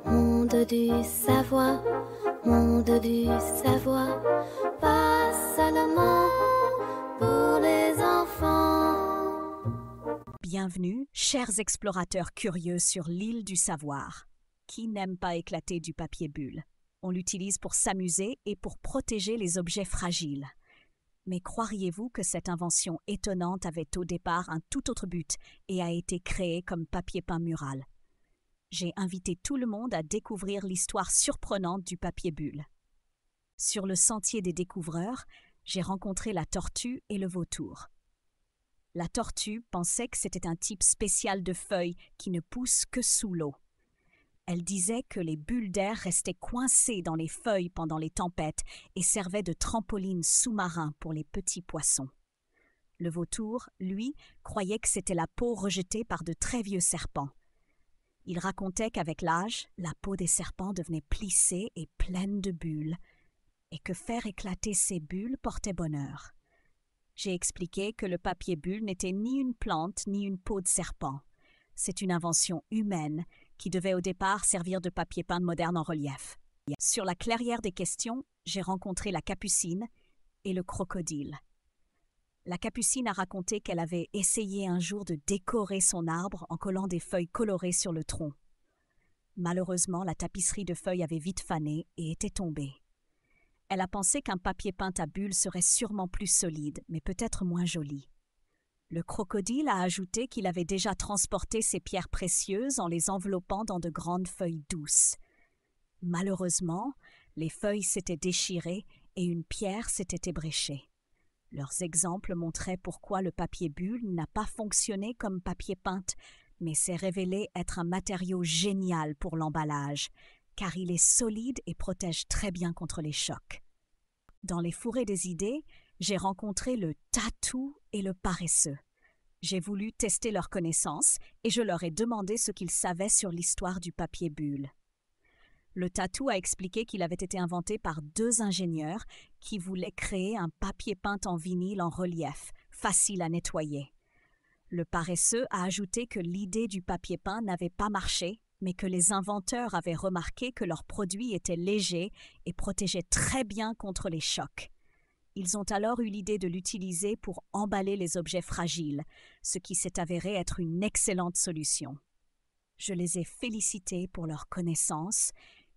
Monde du savoir, monde du savoir, pas seulement pour les enfants. Bienvenue, chers explorateurs curieux sur l'île du savoir. Qui n'aime pas éclater du papier bulle? On l'utilise pour s'amuser et pour protéger les objets fragiles. Mais croiriez-vous que cette invention étonnante avait au départ un tout autre but et a été créée comme papier peint mural? J'ai invité tout le monde à découvrir l'histoire surprenante du papier bulle. Sur le sentier des découvreurs, j'ai rencontré la tortue et le vautour. La tortue pensait que c'était un type spécial de feuilles qui ne pousse que sous l'eau. Elle disait que les bulles d'air restaient coincées dans les feuilles pendant les tempêtes et servaient de trampoline sous-marin pour les petits poissons. Le vautour, lui, croyait que c'était la peau rejetée par de très vieux serpents. Il racontait qu'avec l'âge, la peau des serpents devenait plissée et pleine de bulles, et que faire éclater ces bulles portait bonheur. J'ai expliqué que le papier bulle n'était ni une plante ni une peau de serpent. C'est une invention humaine qui devait au départ servir de papier peint moderne en relief. Sur la clairière des questions, j'ai rencontré la capucine et le crocodile. La capucine a raconté qu'elle avait essayé un jour de décorer son arbre en collant des feuilles colorées sur le tronc. Malheureusement, la tapisserie de feuilles avait vite fané et était tombée. Elle a pensé qu'un papier peint à bulles serait sûrement plus solide, mais peut-être moins joli. Le crocodile a ajouté qu'il avait déjà transporté ces pierres précieuses en les enveloppant dans de grandes feuilles douces. Malheureusement, les feuilles s'étaient déchirées et une pierre s'était ébréchée. Leurs exemples montraient pourquoi le papier bulle n'a pas fonctionné comme papier peint, mais s'est révélé être un matériau génial pour l'emballage, car il est solide et protège très bien contre les chocs. Dans les fourrés des idées, j'ai rencontré le tatou et le paresseux. J'ai voulu tester leurs connaissances et je leur ai demandé ce qu'ils savaient sur l'histoire du papier bulle. Le tatou a expliqué qu'il avait été inventé par deux ingénieurs qui voulaient créer un papier peint en vinyle en relief, facile à nettoyer. Le paresseux a ajouté que l'idée du papier peint n'avait pas marché, mais que les inventeurs avaient remarqué que leur produit était léger et protégeait très bien contre les chocs. Ils ont alors eu l'idée de l'utiliser pour emballer les objets fragiles, ce qui s'est avéré être une excellente solution. Je les ai félicités pour leur connaissance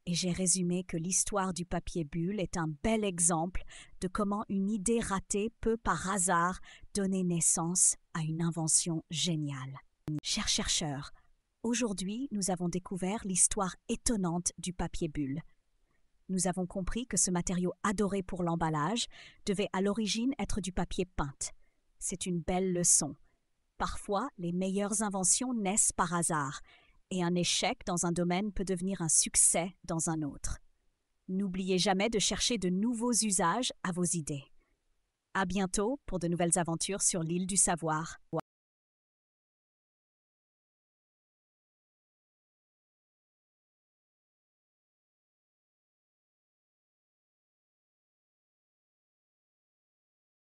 et j'ai résumé que l'histoire du papier bulle est un bel exemple de comment une idée ratée peut par hasard donner naissance à une invention géniale. Chers chercheurs, aujourd'hui nous avons découvert l'histoire étonnante du papier bulle. Nous avons compris que ce matériau adoré pour l'emballage devait à l'origine être du papier peint. C'est une belle leçon. Parfois, les meilleures inventions naissent par hasard, et un échec dans un domaine peut devenir un succès dans un autre. N'oubliez jamais de chercher de nouveaux usages à vos idées. À bientôt pour de nouvelles aventures sur l'île du savoir.